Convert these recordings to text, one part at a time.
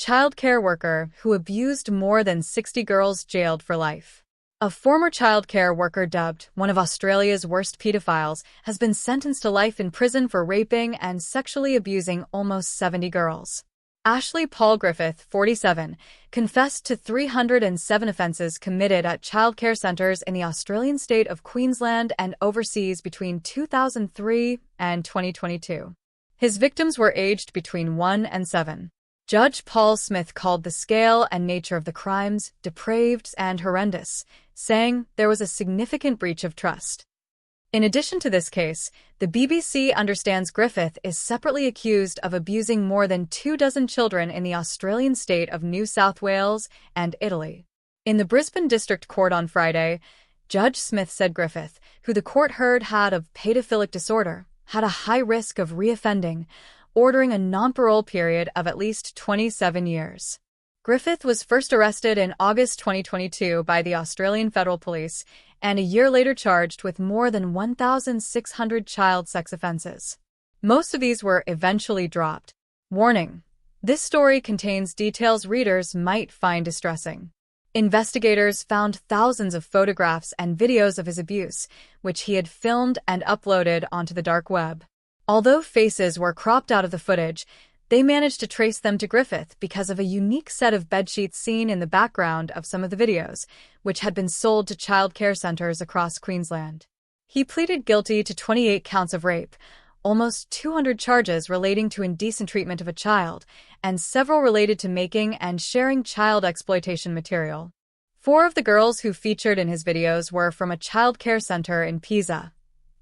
childcare worker who abused more than 60 girls jailed for life. A former childcare worker dubbed one of Australia's worst paedophiles has been sentenced to life in prison for raping and sexually abusing almost 70 girls. Paul Griffith, 47, confessed to 307 offences committed at childcare centres in the Australian state of Queensland and overseas between 2003 and 2022. His victims were aged between 1 and 7. Judge Paul Smith called the scale and nature of the crimes depraved and horrendous, saying there was a significant breach of trust. In addition to this case, the BBC understands Griffith is separately accused of abusing more than 24 children in the Australian state of New South Wales and Italy. In the Brisbane District Court on Friday, Judge Smith said Griffith, who the court heard had a paedophilic disorder, had a high risk of reoffending, ordering a non-parole period of at least 27 years. Griffith was first arrested in August 2022 by the Australian Federal Police and a year later charged with more than 1,600 child sex offences. Most of these were eventually dropped. Warning: this story contains details readers might find distressing. Investigators found thousands of photographs and videos of his abuse, which he had filmed and uploaded onto the dark web. Although faces were cropped out of the footage, they managed to trace them to Griffith because of a unique set of bedsheets seen in the background of some of the videos, which had been sold to childcare centres across Queensland. He pleaded guilty to 28 counts of rape, almost 200 charges relating to indecent treatment of a child, and several related to making and sharing child exploitation material. 4 of the girls who featured in his videos were from a childcare centre in Pisa,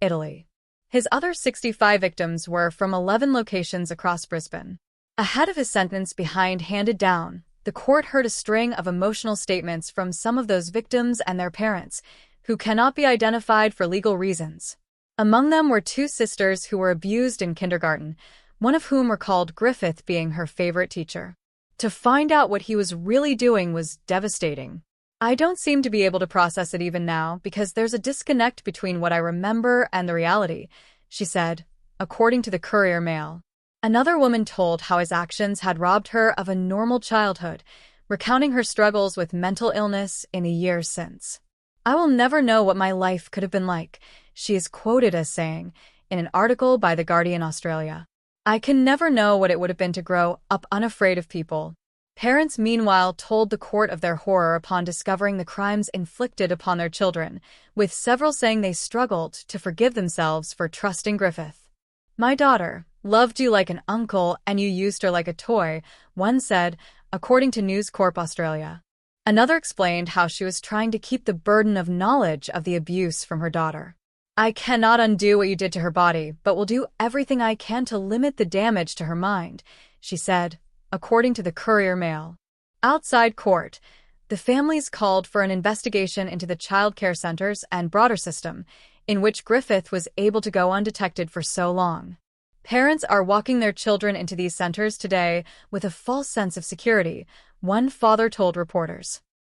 Italy. His other 65 victims were from 11 locations across Brisbane. Ahead of his sentence being handed down, the court heard a string of emotional statements from some of those victims and their parents, who cannot be identified for legal reasons. Among them were 2 sisters who were abused in kindergarten, one of whom recalled Griffith being her favorite teacher. To find out what he was really doing was devastating. I don't seem to be able to process it even now because there's a disconnect between what I remember and the reality, she said, according to the Courier Mail. Another woman told how his actions had robbed her of a normal childhood, recounting her struggles with mental illness in the years since. "I will never know what my life could have been like," she is quoted as saying, in an article by The Guardian Australia. "I can never know what it would have been to grow up unafraid of people." Parents, meanwhile, told the court of their horror upon discovering the crimes inflicted upon their children, with several saying they struggled to forgive themselves for trusting Griffith. "My daughter loved you like an uncle and you used her like a toy," one said, according to News Corp Australia. Another explained how she was trying to keep the burden of knowledge of the abuse from her daughter. "I cannot undo what you did to her body, but will do everything I can to limit the damage to her mind," she said, according to the Courier Mail. Outside court, the families called for an investigation into the childcare centres and broader system, in which Griffith was able to go undetected for so long. "Parents are walking their children into these centres today with a false sense of security," one father told reporters.